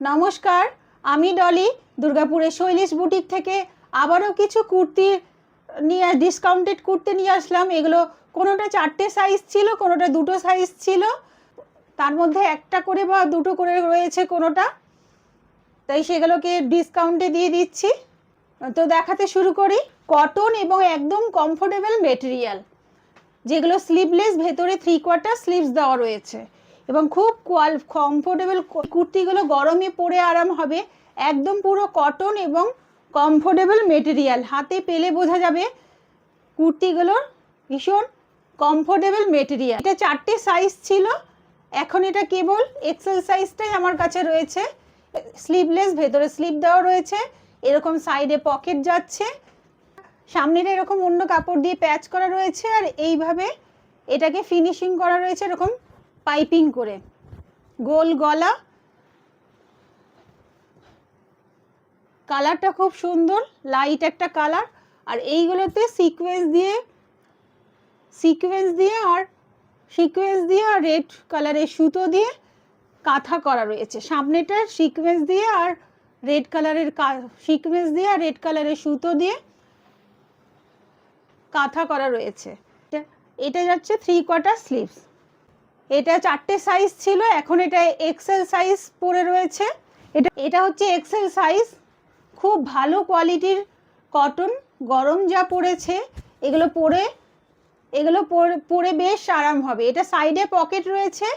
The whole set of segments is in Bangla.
নমস্কার, আমি ডলি দুর্গাপুরের শৈলেশ বুটিক থেকে আবারও কিছু কুর্তি নিয়ে ডিসকাউন্টেড কুর্তি নিয়ে আসলাম। এগুলো কোনোটা 4টে সাইজ ছিল, কোনোটা 2টো সাইজ ছিল, তার মধ্যে একটা করে বা 2টো করে রয়েছে কোনোটা, তাই সেগুলোকে ডিসকাউন্টে দিয়ে দিচ্ছি। তো দেখাতে শুরু করি। কটন এবং একদম কমফোর্টেবল মেটেরিয়াল, যেগুলো স্লিভলেস, ভেতরে 3/4 স্লিভস দেওয়া রয়েছে এবং খুব কমফোর্টেবল কুর্তিগুলো গরমে পরে আরাম হবে। একদম পুরো কটন এবং কমফোর্টেবল মেটেরিয়াল, হাতে পেলে বোঝা যাবে কুর্তিগুলোর ভীষণ কমফোর্টেবল মেটেরিয়াল। এটা 4টে সাইজ ছিল, এখন এটা কেবল এক্সেল সাইজটাই আমার কাছে রয়েছে। স্লিভলেস, ভেতরে স্লিভ দেওয়া রয়েছে, এরকম সাইডে পকেট যাচ্ছে, সামনেটা এরকম অন্য কাপড় দিয়ে প্যাচ করা রয়েছে, আর এইভাবে এটাকে ফিনিশিং করা রয়েছে এরকম পাইপিং করে। গোল গলা, কালারটা খুব সুন্দর, লাইট একটা কালার। আর এইগুলোতে সিকোয়েন্স দিয়ে আর রেড কালারের সুতো দিয়ে কাঁথা করা রয়েছে। সামনেটা সিকোয়েন্স দিয়ে আর রেড কালারের সুতো দিয়ে কাঁথা করা রয়েছে। এটা যাচ্ছে 3/4 স্লিভস। এটা 4টে সাইজ ছিল, এখন এটা এক্সেল সাইজ পরে রয়েছে। এটা হচ্ছে এক্সেল সাইজ। খুব ভালো কোয়ালিটির কটন, গরম যা পড়েছে এগুলো পরে বেশ আরাম হবে। এটা সাইডে পকেট রয়েছে।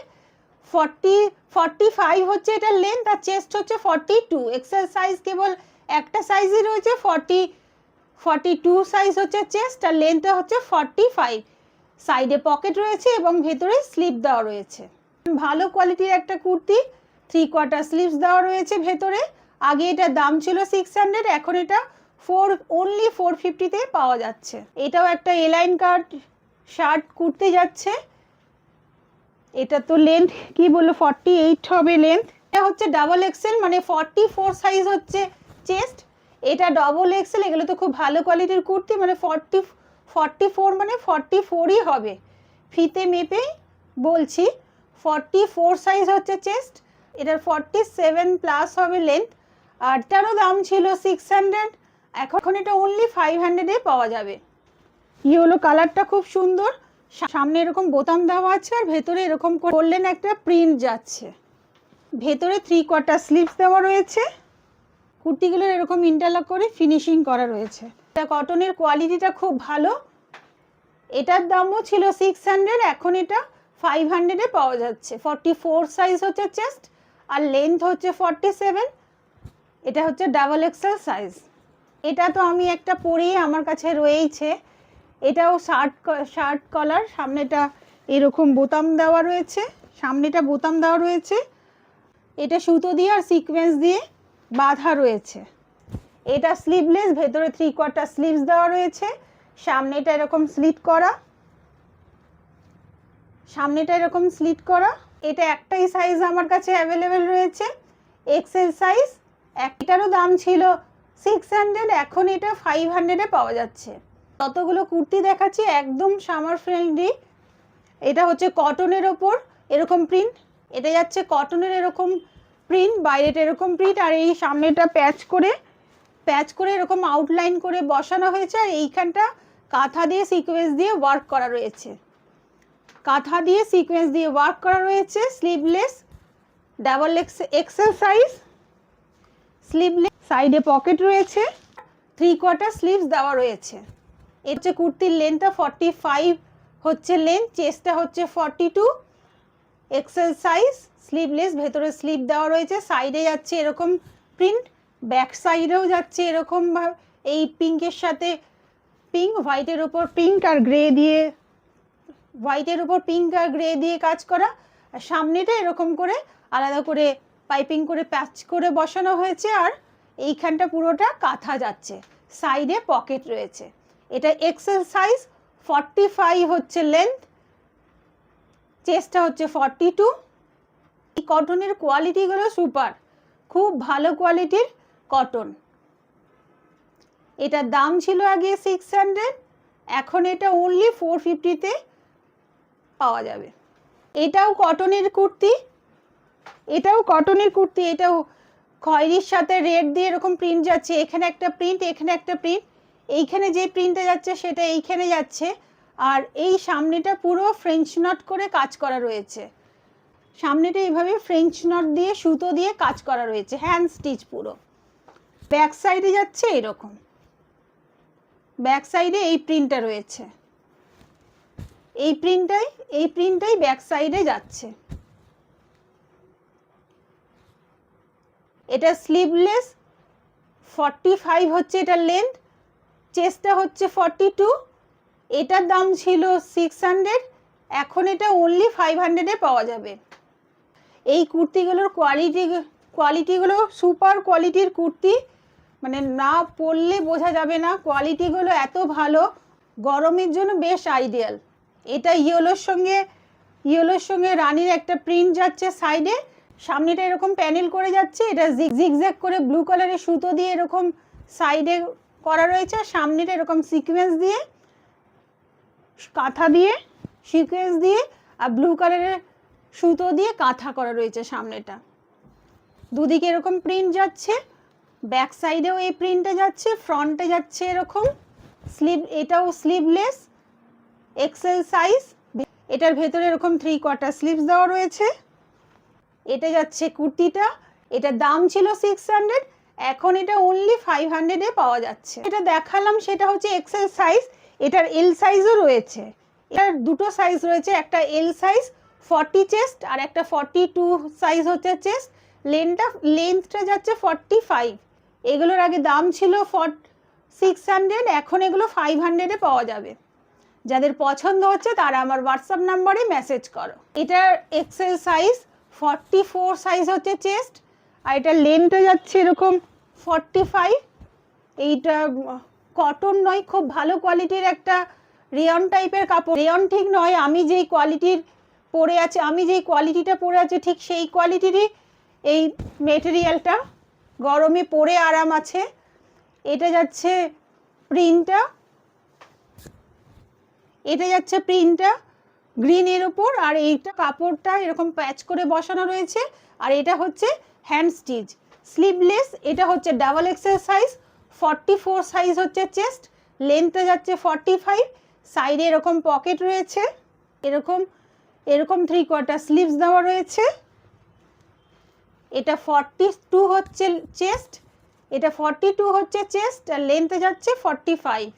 45 হচ্ছে এটা লেন্থ, আর চেস্ট হচ্ছে 42। এক্সেল সাইজ কেবল একটা সাইজই রয়েছে, 42 সাইজ হচ্ছে চেস্ট, আর লেন্থটা হচ্ছে 45। সাইডে পকেট রয়েছে এবং ভেতরে স্লিভ দেওয়া রয়েছে। ভালো কোয়ালিটির একটা কুর্তি, 3/4 স্লিভস দেওয়া রয়েছে ভেতরে। আগে এটার দাম ছিল 600, এখন এটা অনলি 450-তে পাওয়া যাচ্ছে। এটাও একটা এলাইন কাট শার্ট কুর্তি যাচ্ছে। এটা তো লেন্থ কি বললো, 48 হবে লেন্থ। এটা হচ্ছে ডাবল এক্সেল, মানে 44 সাইজ হচ্ছে চেস্ট, এটা ডবল এক্সেল। এগুলো তো খুব ভালো কোয়ালিটির কুর্তি, মানে 44 মানে 44ই হবে। ফিতে মেপে বলছি, 44 সাইজ হচ্ছে চেস্ট, এটার 47+ হবে লেন্থ। আর তারও দাম ছিল 600, এখন এটা অনলি 500-এ পাওয়া যাবে। ইয়েলো কালারটা খুব সুন্দর, সামনে এরকম বোতাম দেওয়া আছে, আর ভেতরে এরকম করলেন একটা প্রিন্ট যাচ্ছে। ভেতরে 3/4 স্লিভস দেওয়া রয়েছে। কুর্তিগুলোর এরকম ইন্টারলক করে ফিনিশিং করা রয়েছে। এটা কটনের কোয়ালিটিটা খুব ভালো। এটার দামও ছিল 600, এখন এটা 500-এ পাওয়া যাচ্ছে। 44 সাইজ হচ্ছে চেস্ট, আর লেন্থ হচ্ছে 47। এটা হচ্ছে ডাবল এক্সেল সাইজ। এটা তো আমি একটা পরেই আমার কাছে রয়েছে। এটাও শার্ট কলার, সামনেটা এরকম বোতাম দেওয়া রয়েছে, এটা সুতো দিয়ে আর সিকোয়েন্স দিয়ে বাঁধা রয়েছে। এটা স্লিভলেস, ভেতরে 3/4 স্লিভস দেওয়া রয়েছে। সামনেটা এরকম স্লিট করা। এটা একটাই সাইজ আমার কাছে অ্যাভেলেবেল রয়েছে, এক্সেল সাইজ। একটারও দাম ছিল 600, এখন এটা 500-এ পাওয়া যাচ্ছে। ততগুলো কুর্তি দেখাচ্ছি একদম সামার ফ্রেন্ডলি। এটা হচ্ছে কটনের ওপর এরকম প্রিন্ট, এটা যাচ্ছে কটনের এরকম প্রিন্ট, বাইরেটা এরকম প্রিন্ট, আর এই সামনেটা প্যাচ করে এরকম আউটলাইন করে বসানো হয়েছে। আর এইখানটা কাঁথা দিয়ে সিকোয়েন্স দিয়ে ওয়ার্ক করা রয়েছে। Sleeveless, double XL size, sleeveless, সাইডে পকেট রয়েছে, 3/4 স্লিভস দেওয়া রয়েছে। এর হচ্ছে কুর্তির লেন্থটা 45 হচ্ছে লেন্থ, চেস্টটা হচ্ছে 42। এক্সেল সাইজ, স্লিভলেস, ভেতরে স্লিভ দেওয়া রয়েছে। সাইডে যাচ্ছে এরকম প্রিন্ট, ব্যাক সাইডেও যাচ্ছে এরকম ভাবে, এই পিঙ্কের সাথে পিঙ্ক, হোয়াইটের উপর পিঙ্ক আর গ্রে দিয়ে কাজ করা। আর সামনেটা এরকম করে আলাদা করে পাইপিং করে প্যাচ করে বসানো হয়েছে, আর এইখানটা পুরোটা কাঁথা যাচ্ছে, সাইডে পকেট রয়েছে। এটা এক্সেল সাইজ, 45 হচ্ছে লেন্থ, চেস্টটা হচ্ছে 42। এই কটনের কোয়ালিটিগুলো সুপার, খুব ভালো কোয়ালিটির কটন। এটার দাম ছিল আগে 600, এখন এটা অনলি 450-তে পাওয়া যাবে। এটাও কটনের কুর্তি, এটাও খয়েরির সাথে রেড দিয়ে এরকম প্রিন্ট যাচ্ছে, এখানে একটা প্রিন্ট, এখানে একটা প্রিন্ট, এইখানে যে প্রিন্টটা যাচ্ছে সেটা এইখানে যাচ্ছে। আর এই সামনেটা পুরো ফ্রেঞ্চ নট করে কাজ করা রয়েছে, সামনেটা এইভাবে ফ্রেঞ্চ নট দিয়ে সুতো দিয়ে কাজ করা রয়েছে, হ্যান্ড স্টিচ পুরো। ব্যাক সাইডে যাচ্ছে এরকম, ব্যাক সাইডে এই প্রিন্টটা রয়েছে, এই প্রিন্টটাই ব্যাক সাইডে যাচ্ছে। এটা স্লিভলেস, 45 হচ্ছে এটার লেন্থ, চেস্টটা হচ্ছে 42। এটার দাম ছিল 600, এখন এটা অনলি 500-এ পাওয়া যাবে। এই কুর্তিগুলোর কোয়ালিটিগুলো সুপার কোয়ালিটির কুর্তি, মানে না পরলে বোঝা যাবে না, কোয়ালিটিগুলো এত ভালো, গরমের জন্য বেশ আইডিয়াল। এটা ইয়েলোর সঙ্গে রানীর একটা প্রিন্ট যাচ্ছে সাইডে, সামনেটা এরকম প্যানেল করে যাচ্ছে, এটা জিগজ্যাগ করে ব্লু কালারের সুতো দিয়ে এরকম সাইডে করা রয়েছে, সামনেটা এরকম সিকোয়েন্স দিয়ে কাঁথা দিয়ে সিকোয়েন্স দিয়ে আর ব্লু কালারের সুতো দিয়ে কাঁথা করা রয়েছে সামনেটা, দুদিকে এরকম প্রিন্ট যাচ্ছে, ব্যাক সাইডেও এই প্রিন্টটা যাচ্ছে, ফ্রন্টে যাচ্ছে এরকম স্লিভ, এটাও স্লিভলেস এক্সেল সাইজ, এটার ভেতরে এরকম 3/4 স্লিভস দেওয়া রয়েছে। এটা যাচ্ছে কুর্তিটা, এটার দাম ছিল 600, এখন এটা অনলি 500-এ পাওয়া যাচ্ছে। এটা দেখালাম সেটা হচ্ছে এক্সেল সাইজ, এটার এল সাইজও রয়েছে, এটার দুটো সাইজ রয়েছে, একটা এল সাইজ 40 চেস্ট আর একটা 42 সাইজ হচ্ছে চেস্ট, লেন্থটা যাচ্ছে 45। এগুলোর আগে দাম ছিল 600, এখন এগুলো 500-এ পাওয়া যাবে। যাদের পছন্দ হচ্ছে তারা আমার হোয়াটসঅ্যাপ নাম্বারে মেসেজ করো। এটার এক্সেল সাইজ 44 সাইজ হচ্ছে চেস্ট, আর এটার লেন্থটা যাচ্ছে এরকম 45। এইটা কটন নয়, খুব ভালো কোয়ালিটির একটা রেয়ন টাইপের কাপড়, রেয়ন ঠিক নয়, আমি যেই কোয়ালিটিটা পরে আছে ঠিক সেই কোয়ালিটিরই এই মেটেরিয়ালটা, গরমে পরে আরাম আছে। এটা যাচ্ছে প্রিন্টটা গ্রিনের উপর, আর এইটা কাপড়টা এরকম প্যাচ করে বসানো রয়েছে, আর এটা হচ্ছে হ্যান্ড স্টিচ স্লিভলেস। এটা হচ্ছে ডাবল এক্সেল সাইজ, 44 সাইজ হচ্ছে চেস্ট, লেন্থটা যাচ্ছে 45, সাইডে এরকম পকেট রয়েছে, এরকম 3/4 স্লিভস দেওয়া রয়েছে। এটা 42 হচ্ছে চেস্ট, এটা 42 হচ্ছে চেস্ট, আর লেন্থে যাচ্ছে 45,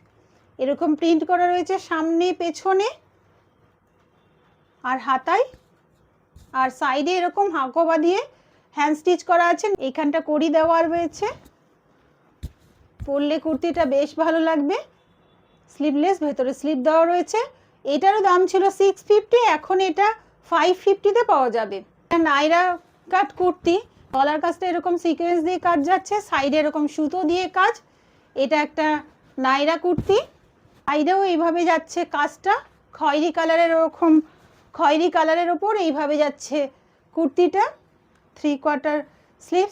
এরকম প্রিন্ট করা রয়েছে সামনে পেছনে আর হাতায়, আর সাইডে এরকম হাঁকোবা দিয়ে হ্যান্ড স্টিচ করা আছে, এইখানটা কড়ি দেওয়া রয়েছে, পরলে কুর্তিটা বেশ ভালো লাগবে। স্লিভলেস, ভেতরে স্লিভ দেওয়া রয়েছে। এটারও দাম ছিল 650, এখন এটা 550-তে পাওয়া যাবে। নাইরা কাট কুর্তি, গলার কাজটা এরকম সিকোয়েন্স দিয়ে কাজ যাচ্ছে, সাইডে এরকম সুতো দিয়ে কাজ, এটা একটা নাইরা কুর্তি, সাইডেও এইভাবে যাচ্ছে কাজটা, খয়েরি কালারের ওপর এইভাবে যাচ্ছে কুর্তিটা, 3/4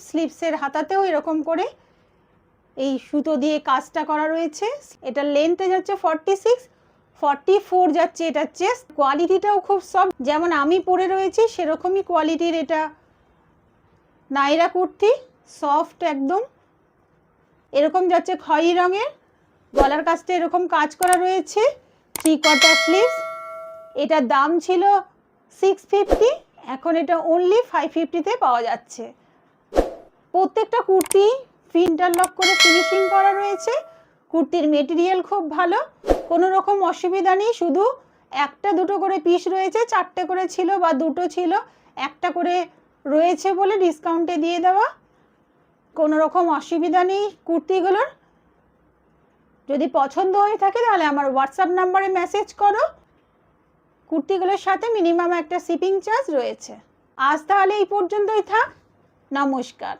স্লিভসের হাতাতেও এরকম করে এই সুতো দিয়ে কাজটা করা রয়েছে। এটা লেন্থে যাচ্ছে 46, 44 যাচ্ছে এটা চেস্ট। কোয়ালিটিটাও খুব সফট, যেমন আমি পরে রয়েছি সেরকমই কোয়ালিটির এটা নাইরা কুর্তি, সফট একদম। এরকম যাচ্ছে খয়েরি রঙের, গলার কাছটা এরকম কাজ করা রয়েছে, 3/4 স্লিভস। এটার দাম ছিল 650, এখন এটা অনলি 550-তে পাওয়া যাচ্ছে। প্রত্যেকটা কুর্তি ইন্টারলক করে ফিনিশিং করা রয়েছে, কুর্তির মেটেরিয়াল খুব ভালো, কোনো রকম অসুবিধা নেই। শুধু একটা দুটো করে পিস রয়েছে, 4টে করে ছিল বা 2টো ছিল, একটা করে রয়েছে বলে ডিসকাউন্টে দিয়ে দেওয়া, কোনো রকম অসুবিধা নেই কুর্তিগুলোর। যদি পছন্দ হয়ে থাকে তাহলে আমার হোয়াটসঅ্যাপ নাম্বারে মেসেজ করো। কুর্তিগুলোর সাথে মিনিমাম একটা শিপিং চার্জ রয়েছে। আজ তাহলে এই পর্যন্তই থাক, নমস্কার।